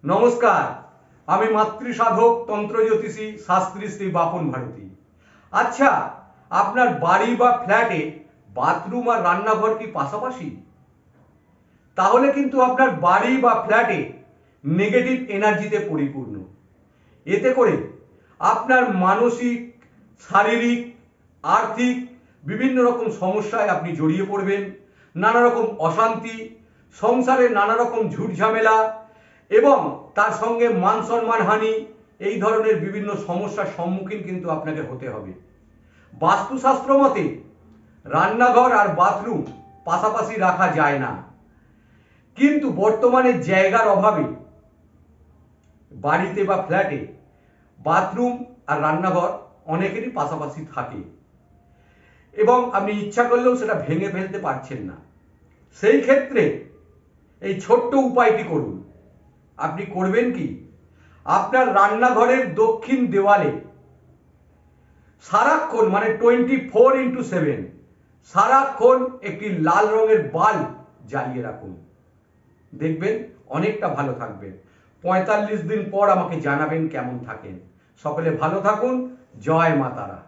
নমস্কার, আমি মাতৃসাধক তন্ত্র জ্যোতিষী শাস্ত্রী শ্রী বাপন ভারতী। আচ্ছা, আপনার বাড়ি বা ফ্ল্যাটে বাথরুম আর রান্নাঘর কি পাশাপাশি? তাহলে কিন্তু আপনার বাড়ি বা ফ্ল্যাটে নেগেটিভ এনার্জিতে পরিপূর্ণ। এতে করে আপনার মানসিক, শারীরিক, আর্থিক বিভিন্ন রকম সমস্যায় আপনি জড়িয়ে পড়বেন। নানা রকম অশান্তি, সংসারে নানা রকম ঝুটঝামেলা এবং তার সঙ্গে মান সম্মান হানি, এই ধরনের বিভিন্ন সমস্যার সম্মুখীন কিন্তু আপনাকে হতে হবে। বাস্তুশাস্ত্র মতে রান্নাঘর আর বাথরুম পাশাপাশি রাখা যায় না, কিন্তু বর্তমানে জায়গার অভাবে বাড়িতে বা ফ্ল্যাটে বাথরুম আর রান্নাঘর অনেকেরই পাশাপাশি থাকে এবং আপনি ইচ্ছা করলেও সেটা ভেঙে ফেলতে পারছেন না। সেই ক্ষেত্রে এই ছোট্ট উপায়টি করুন। আপনি করবেন কি, আপনার রান্নাঘরের দক্ষিণ দেওয়ালে সারাক্ষণ মানে 24x7 সারাক্ষণ একটি লাল রঙের বাল্ব জ্বালিয়ে রাখুন। দেখবেন অনেকটা ভালো থাকবেন। 45 দিন পর আমাকে জানাবেন কেমন থাকেন। সকলে ভালো থাকুন। জয় মা তারা।